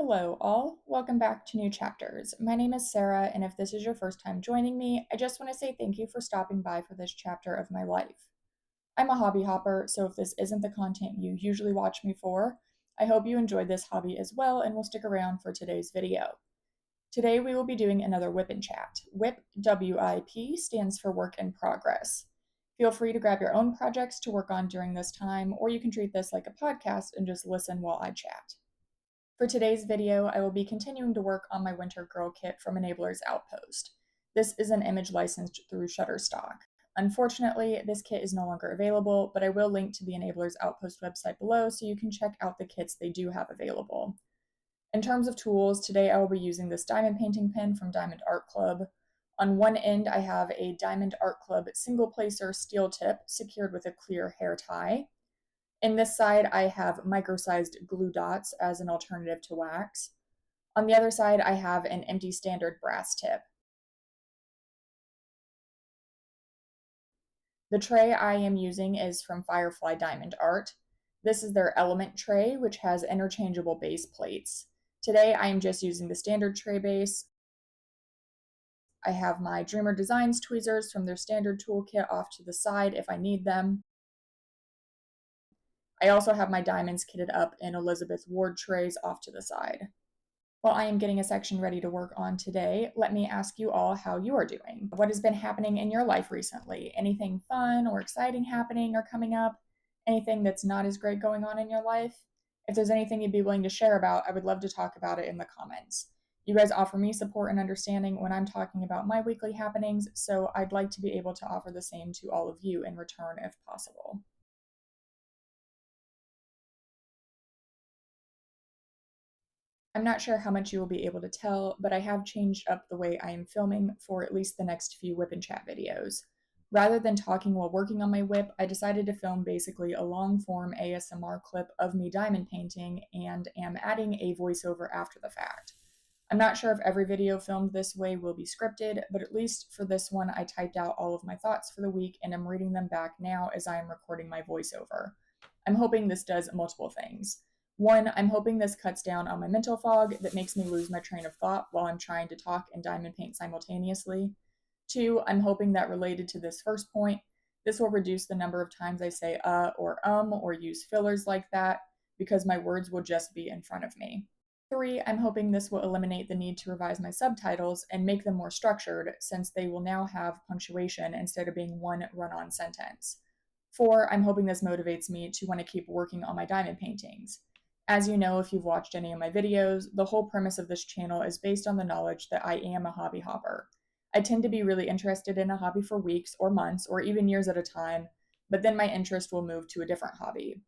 Hello all, welcome back to New Chapters. My name is Sarah, and if this is your first time joining me, I just want to say thank you for stopping by for this chapter of my life. I'm a hobby hopper, so if this isn't the content you usually watch me for, I hope you enjoyed this hobby as well and will stick around for today's video. Today we will be doing another WIP&Chat. WIP, W-I-P, stands for work in progress. Feel free to grab your own projects to work on during this time, or you can treat this like a podcast and just listen while I chat. For today's video, I will be continuing to work on my Winter Girl kit from Enabler's Outpost. This is an image licensed through Shutterstock. Unfortunately, this kit is no longer available, but I will link to the Enabler's Outpost website below so you can check out the kits they do have available. In terms of tools, today I will be using this diamond painting pen from Diamond Art Club. On one end, I have a Diamond Art Club single placer steel tip secured with a clear hair tie. In this side, I have micro-sized glue dots as an alternative to wax. On the other side, I have an empty standard brass tip. The tray I am using is from Firefly Diamond Art. This is their element tray, which has interchangeable base plates. Today, I am just using the standard tray base. I have my Dreamer Designs tweezers from their standard toolkit off to the side if I need them. I also have my diamonds kitted up in Elizabeth Ward trays off to the side. While I am getting a section ready to work on today, let me ask you all how you are doing. What has been happening in your life recently? Anything fun or exciting happening or coming up? Anything that's not as great going on in your life? If there's anything you'd be willing to share about, I would love to talk about it in the comments. You guys offer me support and understanding when I'm talking about my weekly happenings, so I'd like to be able to offer the same to all of you in return if possible. I'm not sure how much you will be able to tell, but I have changed up the way I am filming for at least the next few WIP&Chat videos. Rather than talking while working on my WIP, I decided to film basically a long-form ASMR clip of me diamond painting and am adding a voiceover after the fact. I'm not sure if every video filmed this way will be scripted, but at least for this one I typed out all of my thoughts for the week and am reading them back now as I am recording my voiceover. I'm hoping this does multiple things. One, I'm hoping this cuts down on my mental fog that makes me lose my train of thought while I'm trying to talk and diamond paint simultaneously. Two, I'm hoping that related to this first point, this will reduce the number of times I say or use fillers like that because my words will just be in front of me. Three, I'm hoping this will eliminate the need to revise my subtitles and make them more structured since they will now have punctuation instead of being one run-on sentence. Four, I'm hoping this motivates me to want to keep working on my diamond paintings. As you know, if you've watched any of my videos, the whole premise of this channel is based on the knowledge that I am a hobby hopper. I tend to be really interested in a hobby for weeks or months or even years at a time, but then my interest will move to a different hobby.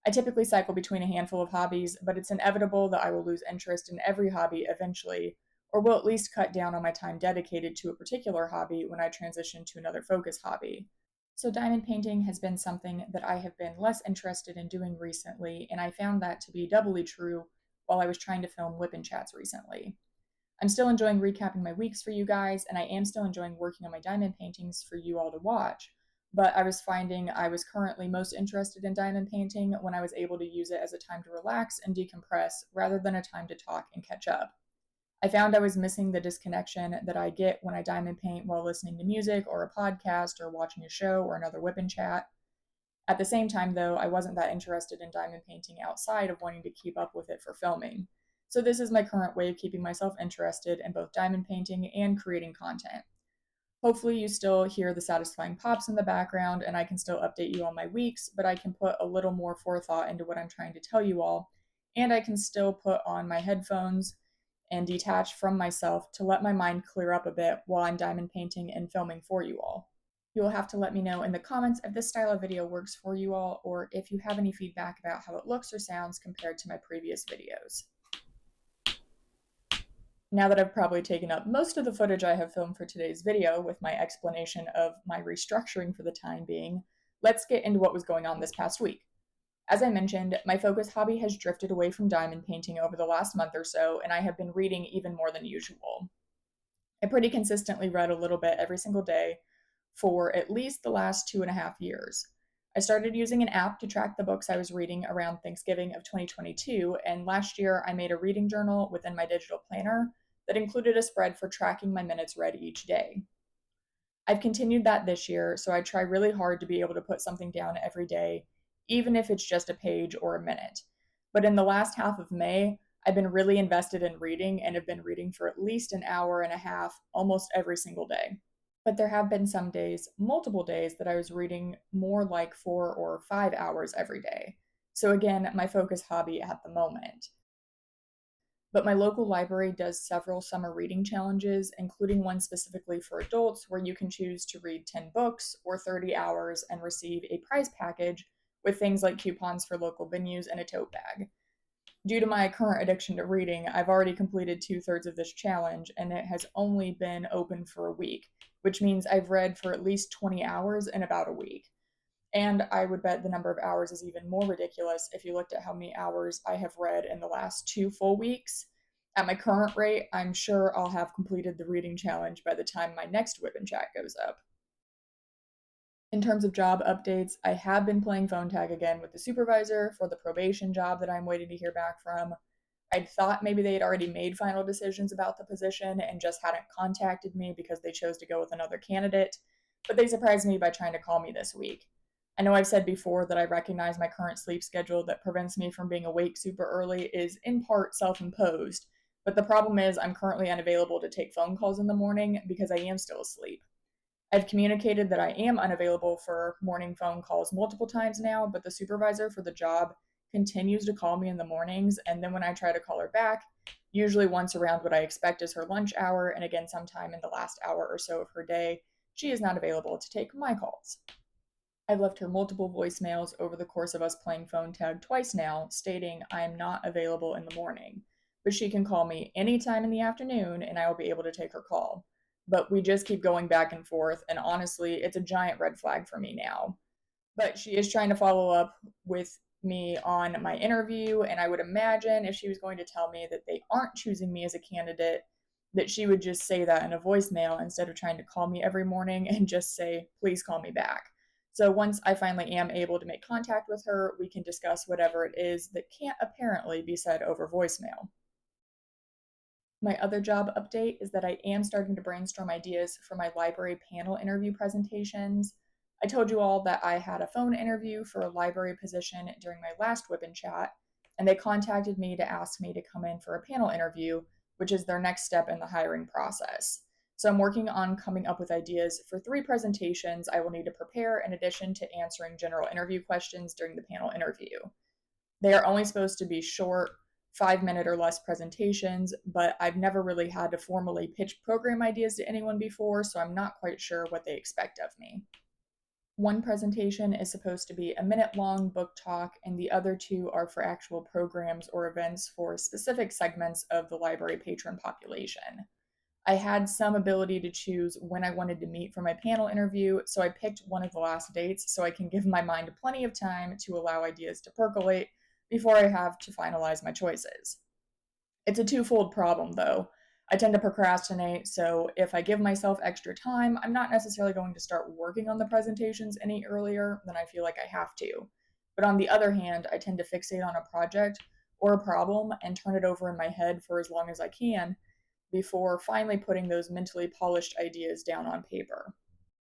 I typically cycle between a handful of hobbies, but it's inevitable that I will lose interest in every hobby eventually, or will at least cut down on my time dedicated to a particular hobby when I transition to another focus hobby. So diamond painting has been something that I have been less interested in doing recently, and I found that to be doubly true while I was trying to film WIP&Chats recently. I'm still enjoying recapping my weeks for you guys, and I am still enjoying working on my diamond paintings for you all to watch, but I was finding I was currently most interested in diamond painting when I was able to use it as a time to relax and decompress rather than a time to talk and catch up. I found I was missing the disconnection that I get when I diamond paint while listening to music or a podcast or watching a show or another WIP&Chat. At the same time, though, I wasn't that interested in diamond painting outside of wanting to keep up with it for filming. So this is my current way of keeping myself interested in both diamond painting and creating content. Hopefully you still hear the satisfying pops in the background and I can still update you on my weeks, but I can put a little more forethought into what I'm trying to tell you all, and I can still put on my headphones and detach from myself to let my mind clear up a bit while I'm diamond painting and filming for you all. You will have to let me know in the comments if this style of video works for you all, or if you have any feedback about how it looks or sounds compared to my previous videos. Now that I've probably taken up most of the footage I have filmed for today's video with my explanation of my restructuring for the time being, let's get into what was going on this past week. As I mentioned, my focus hobby has drifted away from diamond painting over the last month or so, and I have been reading even more than usual. I pretty consistently read a little bit every single day for at least the last 2.5 years. I started using an app to track the books I was reading around Thanksgiving of 2022, and last year I made a reading journal within my digital planner that included a spread for tracking my minutes read each day. I've continued that this year, so I try really hard to be able to put something down every day, even if it's just a page or a minute. But in the last half of May, I've been really invested in reading and have been reading for at least an hour and a half almost every single day. But there have been some days, multiple days, that I was reading more like 4 or 5 hours every day. So again, my focus hobby at the moment. But my local library does several summer reading challenges, including one specifically for adults where you can choose to read 10 books or 30 hours and receive a prize package with things like coupons for local venues and a tote bag. Due to my current addiction to reading, I've already completed 2/3 of this challenge, and it has only been open for a week, which means I've read for at least 20 hours in about a week. And I would bet the number of hours is even more ridiculous if you looked at how many hours I have read in the last 2 full weeks. At my current rate, I'm sure I'll have completed the reading challenge by the time my next WIP&Chat goes up. In terms of job updates, I have been playing phone tag again with the supervisor for the probation job that I'm waiting to hear back from. I'd thought maybe they had already made final decisions about the position and just hadn't contacted me because they chose to go with another candidate, but they surprised me by trying to call me this week. I know I've said before that I recognize my current sleep schedule that prevents me from being awake super early is in part self imposed, but the problem is I'm currently unavailable to take phone calls in the morning because I am still asleep. I've communicated that I am unavailable for morning phone calls multiple times now, but the supervisor for the job continues to call me in the mornings, and then when I try to call her back, usually once around what I expect is her lunch hour, and again sometime in the last hour or so of her day, she is not available to take my calls. I've left her multiple voicemails over the course of us playing phone tag twice now, stating I am not available in the morning, but she can call me anytime in the afternoon and I will be able to take her call. But we just keep going back and forth, and honestly, it's a giant red flag for me now. But she is trying to follow up with me on my interview, and I would imagine if she was going to tell me that they aren't choosing me as a candidate, that she would just say that in a voicemail instead of trying to call me every morning and just say, please call me back. So once I finally am able to make contact with her, we can discuss whatever it is that can't apparently be said over voicemail. My other job update is that I am starting to brainstorm ideas for my library panel interview presentations. I told you all that I had a phone interview for a library position during my last WIP&Chat, and they contacted me to ask me to come in for a panel interview, which is their next step in the hiring process. So I'm working on coming up with ideas for 3 presentations I will need to prepare in addition to answering general interview questions during the panel interview. They are only supposed to be short, 5-minute or less presentations, but I've never really had to formally pitch program ideas to anyone before, so I'm not quite sure what they expect of me. One presentation is supposed to be a minute-long book talk, and the other 2 are for actual programs or events for specific segments of the library patron population. I had some ability to choose when I wanted to meet for my panel interview, so I picked one of the last dates so I can give my mind plenty of time to allow ideas to percolate before I have to finalize my choices. It's a twofold problem, though. I tend to procrastinate, so if I give myself extra time, I'm not necessarily going to start working on the presentations any earlier than I feel like I have to. But on the other hand, I tend to fixate on a project or a problem and turn it over in my head for as long as I can before finally putting those mentally polished ideas down on paper.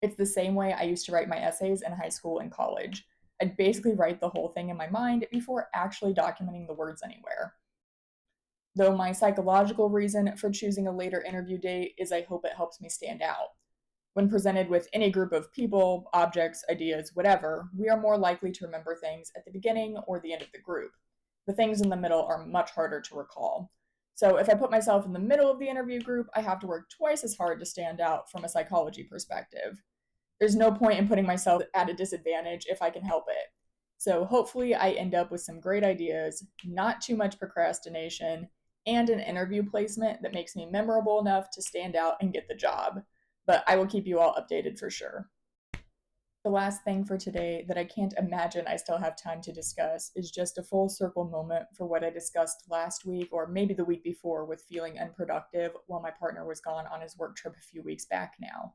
It's the same way I used to write my essays in high school and college. I'd basically write the whole thing in my mind before actually documenting the words anywhere. Though my psychological reason for choosing a later interview date is I hope it helps me stand out. When presented with any group of people, objects, ideas, whatever, we are more likely to remember things at the beginning or the end of the group. The things in the middle are much harder to recall. So if I put myself in the middle of the interview group, I have to work twice as hard to stand out from a psychology perspective. There's no point in putting myself at a disadvantage if I can help it. So hopefully I end up with some great ideas, not too much procrastination, and an interview placement that makes me memorable enough to stand out and get the job. But I will keep you all updated for sure. The last thing for today that I can't imagine I still have time to discuss is just a full circle moment for what I discussed last week or maybe the week before with feeling unproductive while my partner was gone on his work trip a few weeks back now.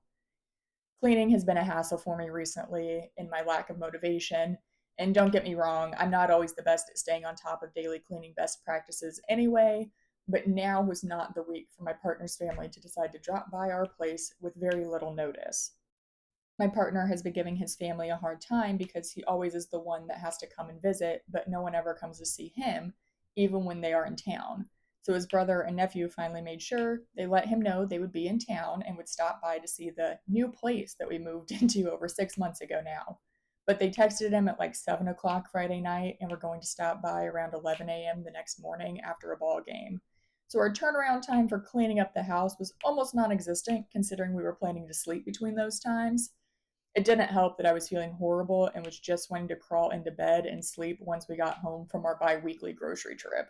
Cleaning has been a hassle for me recently in my lack of motivation. And don't get me wrong, I'm not always the best at staying on top of daily cleaning best practices anyway, but now was not the week for my partner's family to decide to drop by our place with very little notice. My partner has been giving his family a hard time because he always is the one that has to come and visit, but no one ever comes to see him, even when they are in town. So his brother and nephew finally made sure they let him know they would be in town and would stop by to see the new place that we moved into over 6 months ago now. But they texted him at like 7 o'clock Friday night and were going to stop by around 11 a.m. the next morning after a ball game. So our turnaround time for cleaning up the house was almost non existent considering we were planning to sleep between those times. It didn't help that I was feeling horrible and was just wanting to crawl into bed and sleep once we got home from our bi weekly grocery trip.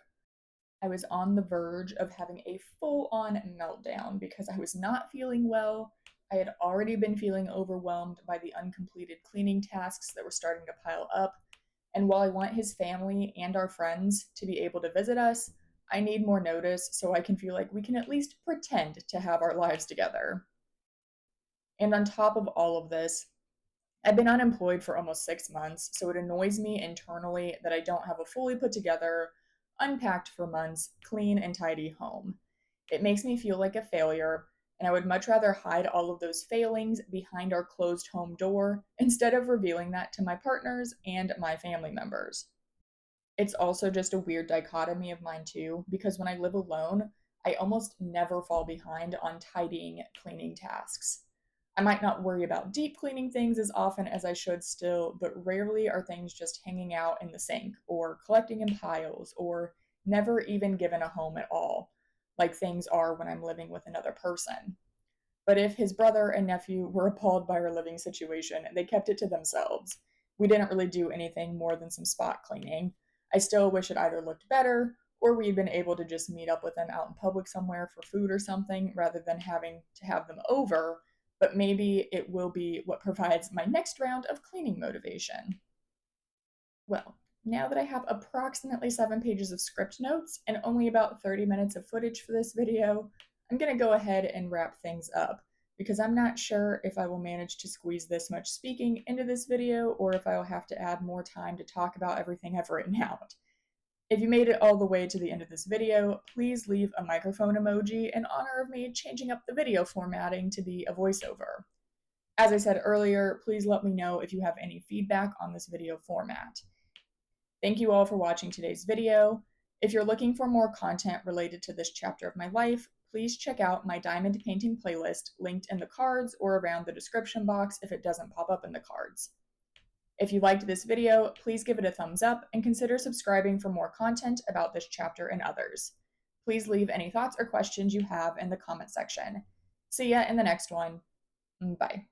I was on the verge of having a full on meltdown because I was not feeling well. I had already been feeling overwhelmed by the uncompleted cleaning tasks that were starting to pile up. And while I want his family and our friends to be able to visit us, I need more notice so I can feel like we can at least pretend to have our lives together. And on top of all of this, I've been unemployed for almost 6 months, so it annoys me internally that I don't have a fully put together, unpacked for months, clean and tidy home. It makes me feel like a failure, and I would much rather hide all of those failings behind our closed home door instead of revealing that to my partners and my family members. It's also just a weird dichotomy of mine, too, because when I live alone, I almost never fall behind on tidying cleaning tasks. I might not worry about deep cleaning things as often as I should still, but rarely are things just hanging out in the sink or collecting in piles or never even given a home at all, like things are when I'm living with another person. But if his brother and nephew were appalled by our living situation, they kept it to themselves. We didn't really do anything more than some spot cleaning. I still wish it either looked better or we'd been able to just meet up with them out in public somewhere for food or something rather than having to have them over, but maybe it will be what provides my next round of cleaning motivation. Well, now that I have approximately 7 pages of script notes and only about 30 minutes of footage for this video, I'm going to go ahead and wrap things up because I'm not sure if I will manage to squeeze this much speaking into this video or if I will have to add more time to talk about everything I've written out. If you made it all the way to the end of this video, please leave a microphone emoji in honor of me changing up the video formatting to be a voiceover. As I said earlier, please let me know if you have any feedback on this video format. Thank you all for watching today's video. If you're looking for more content related to this chapter of my life, please check out my diamond painting playlist linked in the cards or around the description box if it doesn't pop up in the cards. If you liked this video, please give it a thumbs up and consider subscribing for more content about this chapter and others. Please leave any thoughts or questions you have in the comment section. See ya in the next one. Bye.